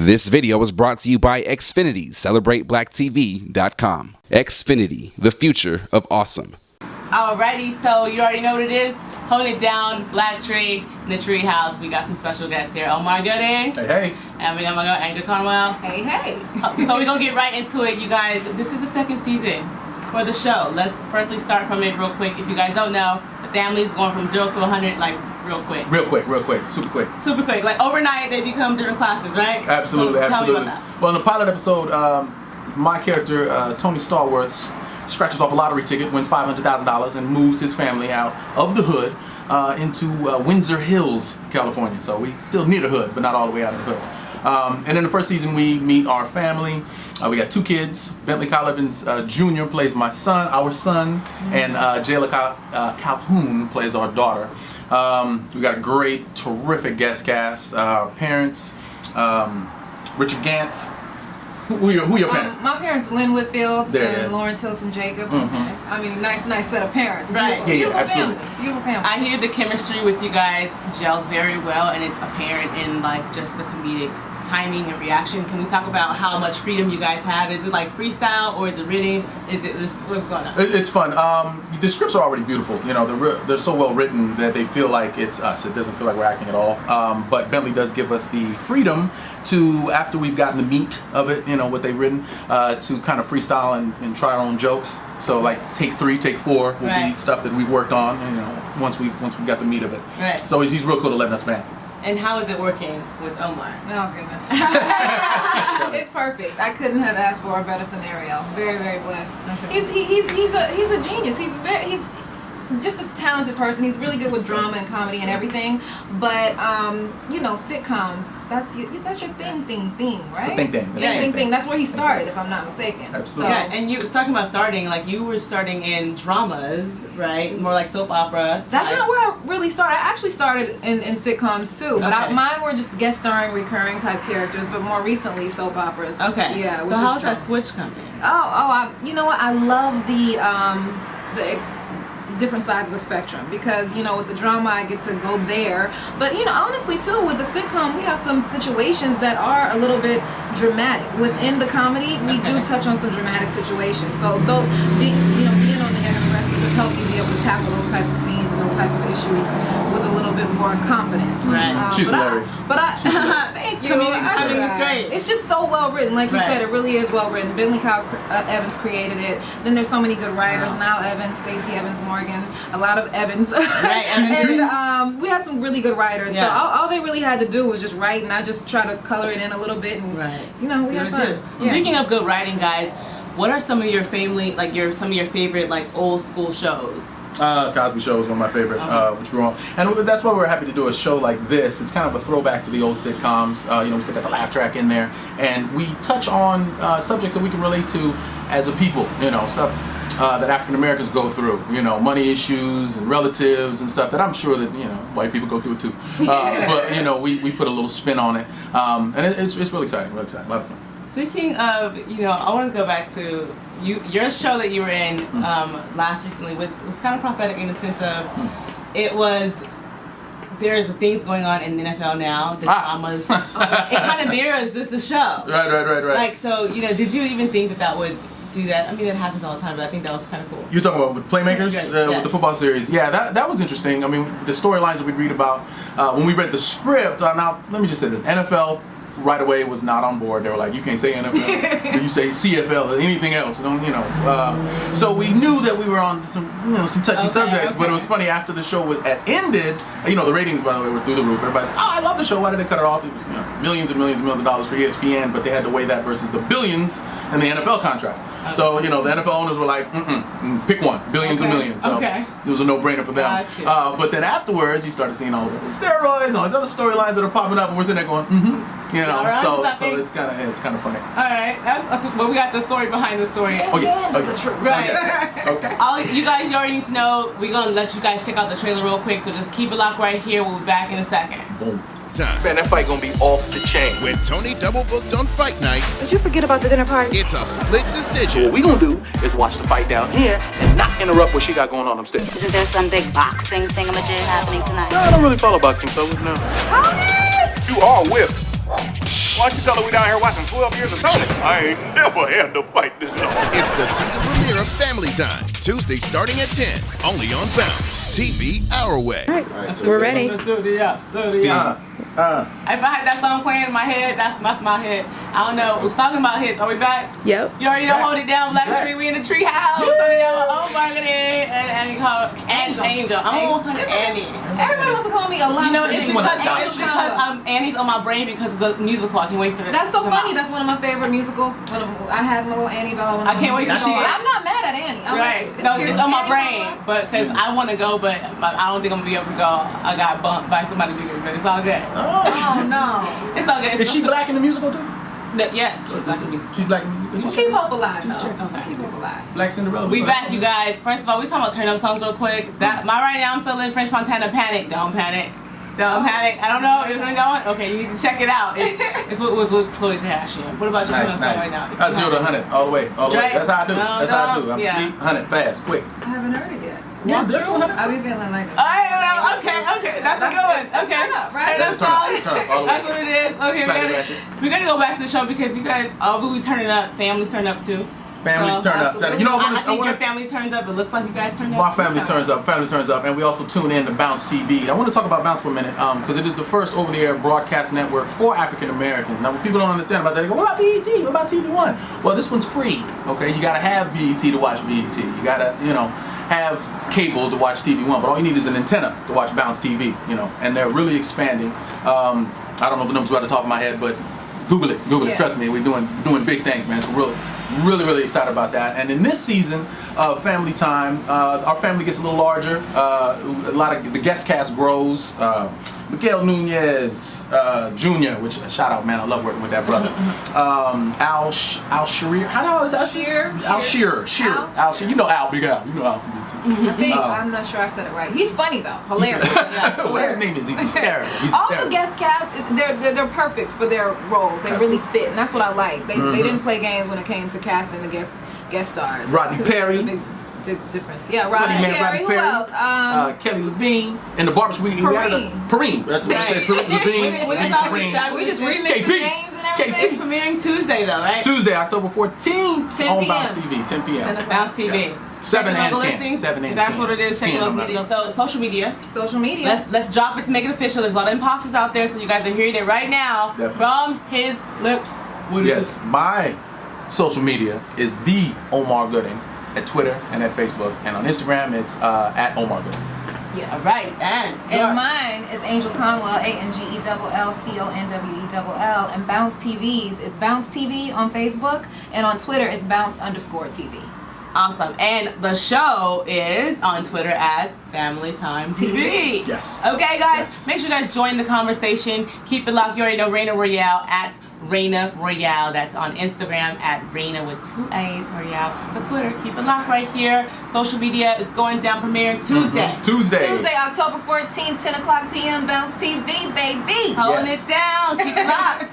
This video was brought to you by Xfinity. CelebrateBlackTV.com. Xfinity, the future of awesome. Alrighty, so you already know what it is. Holding it down, BlackTree in the Treehouse. We got some special guests here. Omar Gooding. Hey, hey. And we got my girl Angell Conwell. Hey, hey. So we're gonna get right into it, you guys. This is the second season for the show. Let's firstly start from it real quick. If you guys don't know, the family is going from 0 to 100 like real quick. Real quick, super quick. Super quick. Like overnight, they become different classes, right? Absolutely, So tell me absolutely. about that. Well, in the pilot episode, my character, Tony Stallworth, scratches off a lottery ticket, wins $500,000, and moves his family out of the hood into Windsor Hills, California. So we still near the hood, but not all the way out of the hood. And in the first season, we meet our family. We got 2 kids. Bentley Kyle Evans Jr. plays our son, and Jayla Calhoun plays our daughter. We got a great, terrific guest cast. Parents, Richard Gant. Who are your parents? My parents, Lynn Whitfield There it and is. Lawrence Hilton Jacobs. Mhm. I mean, nice set of parents. Right. Beautiful, Yeah, absolutely. families. Beautiful family. I hear the chemistry with you guys gels very well, and it's apparent in like just the comedic timing and reaction. Can we talk about how much freedom you guys have? Is it like freestyle or is it written? Is it just what's going on? It's fun. The scripts are already beautiful. You know, they're so well written that they feel like it's us. It doesn't feel like we're acting at all. But Bentley does give us the freedom to, after we've gotten the meat of it, you know, what they've written, to kind of freestyle and try our own jokes. So like take 3, take 4 will Right. be stuff that we've worked on. You know, once we got the meat of it. Right. So he's real cool to letting us fan. And how is it working with Omar? Oh goodness. It's perfect. I couldn't have asked for a better scenario. Very, very blessed. Okay. He's a genius. He's just a talented person. He's really good with drama and comedy and everything. But you know, sitcoms, that's your thing, right? The thing. Thing. That's where he started, if I'm not mistaken. Absolutely. Yeah, and you was talking about starting, like you were starting in dramas, right? More like soap opera. That's type. not where I really started. I actually started in sitcoms too, but Okay. mine were just guest starring, recurring type characters. But more recently, soap operas. Okay. Yeah. So how's that switch coming? You know what? I love the different sides of the spectrum, because you know, with the drama I get to go there, but you know, honestly too, with the sitcom we have some situations that are a little bit dramatic. Within the comedy we do touch on some dramatic situations, so those being on the end of the rest has helped me be able to tackle those types of scenes and those type of issues with a little bit more confidence. Right. She's hilarious. Thank you. Comedic I timing is try. great. It's just so well written, like you Right. said, it really is well written. Bentley Kyle Evans created it. Then there's so many good writers. Niall Evans, Stacey Evans Morgan, a lot of Evans. Right, and we had some really good writers. Yeah. So all they really had to do was just write, and I just try to color it in a little bit, and you know, we had fun. Yeah. Speaking of good writing, guys, what are some of your some of your favorite like old school shows? Cosby Show is one of my favorite, which grew on, and that's why we're happy to do a show like this. It's kind of a throwback to the old sitcoms. You know, we still got the laugh track in there, and we touch on subjects that we can relate to as a people. You know, stuff that African Americans go through. You know, money issues and relatives and stuff that I'm sure that white people go through it too. But you know, we put a little spin on it, and it's really exciting, a lot of fun. Speaking of, I want to go back to your show that you were in last recently was kind of prophetic in the sense of there's things going on in the NFL now, the dramas. It kind of mirrors the show. Right. Like, so, did you even think that would do that? I mean, that happens all the time, but I think that was kind of cool. You're talking about with Playmakers, Yes. with the football series. Yeah, that was interesting. I mean, the storylines that we read about when we read the script. Now, let me just say this: NFL right away was not on board. They were like, you can't say NFL, or you say CFL or anything else. So we knew that we were on some touchy subjects. But it was funny, after the show ended. The ratings, by the way, were through the roof. Everybody's like, I love the show. Why did they cut it off? It was millions and millions and millions of dollars for ESPN, but they had to weigh that versus the billions in the NFL contract. So, the NFL owners were like, pick one, billions and millions. So it was a no-brainer for them. Gotcha. But then afterwards, you started seeing all of the steroids and all these other storylines that are popping up, and we're sitting there going, Right, so it's kind of funny. All right, but we got the story behind the story. Right. Okay. You guys, you already need to know. We're gonna let you guys check out the trailer real quick, so just keep it locked right here. We'll be back in a second. Boom. Time. Man, that fight gonna be off the chain. When Tony double books on fight night, Did you forget about the dinner party? it's a split What decision. we gonna do is watch the fight down here and not interrupt what she got going on upstairs. Isn't there some big boxing thingamajig happening tonight? No, I don't really follow boxing, so no. You are whipped. Why don't you tell her we down here watching 12 Years of Tony? I ain't never had to fight this long. It's the season premiere of Family Time, Tuesday starting at 10, only on Bounce TV Our Way. All right, we're ready. Let's do it. If I had that song playing in my head, that's my head. I don't know. We're talking about hits. Are we back? Yep. You already know. Hold it down, BlackTree. We in the tree house. Oh my goodness. And Angel. I'm gonna call her Annie. Everybody wants to call me a lot. You know, it's because Annie's on my brain because of the musical. I can't wait for it. That's so funny. That's one of my favorite musicals. I had my little Annie doll. I can't wait to see it. I'm not mad at Annie. Right. No, it's on my brain, but because I want to go, but I don't think I'm gonna be able to go. I got bumped by somebody bigger, but it's all good. Oh no. It's all good. Is she black in the musical too? Yes, she's black in the musical. She's black in the musical. Keep hope alive. Just check. Okay. Keep hope alive. Black Cinderella. We back, you guys. First of all, we talking about turn up songs real quick. Right now I'm feeling French Montana Panic. Don't panic. Don't panic. I don't know. Is it going? Okay, you need to check it out. It's what was with Chloe Kardashian. What about your turn up song right now? 0 to 100, all the way. That's how I do. That's how I do. I'm Yeah. sleep, 100, fast, quick. I haven't heard it yet. Yeah, 0 to 100. I be feeling like it. All right, okay. That's a good one. Okay. Turn up, right? Turn up song. Turn up all the way. That's what it is. Okay, Slightly ratchet. we're gonna go back to the show because you guys, we turning up. Families turn up too. Families turn up. You know, I think your family turns up. It looks like you guys turn up. My family turns up. Family turns up, and we also tune in to Bounce TV. I want to talk about Bounce for a minute because it is the first over-the-air broadcast network for African Americans. Now, what people don't understand about that, they go, "What about BET? What about TV One?" Well, this one's free. Okay, you gotta have BET to watch BET. You gotta, have cable to watch TV One, but all you need is an antenna to watch Bounce TV. And they're really expanding. I don't know the numbers right at the top of my head, but Google it. Yeah. Trust me, we're doing big things, man. So really excited about that. And in this season of Family Time, our family gets a little larger. A lot of the guest cast grows. Miguel Nunez Jr., which shout out, man, I love working with that brother. Al Shearer. How is that? Al Shearer. You know Al, Big Al. You know Al from BT. I think I'm not sure I said it right. He's funny though, hilarious. What his name is? He's hysterical. All the guest cast, they're perfect for their roles. They really fit, and that's what I like. They didn't play games when it came to casting the guest stars. Rodney Perry. Big difference. Yeah, Rodney Perry. Who else? Kelly Levine. In the barbershop, we had Kareem. That's what I said. Levine. We just remixed the names and everything. It's premiering Tuesday though, right? Tuesday, October 14th 10 on p.m. Bounce TV, 10 p.m. Bounce TV. Yes. 7 and 10. 7 and 10. That's what it is. Check out media. So social media. Social media. Let's drop it to make it official. There's a lot of imposters out there, so you guys are hearing it right now from his lips. Yes, my social media is the Omar Gooding at Twitter and at Facebook, and on Instagram it's at Omar Gooding. Yes. All right, and mine is Angell Conwell, ANGELLCONWELL, and Bounce TV's is Bounce TV on Facebook, and on Twitter it's Bounce_TV. Awesome. And the show is on Twitter as Family Time TV. Yes. Okay, guys, Yes. make sure you guys join the conversation. Keep it locked. You already know Reina Royale at Reina Royale. That's on Instagram at Reina with 2 A's Royale. For Twitter, keep it locked right here. Social media is going down, premiering Tuesday. Tuesday, October 14th, 10 o'clock p.m. Bounce TV, baby. Holding it down. Keep it locked.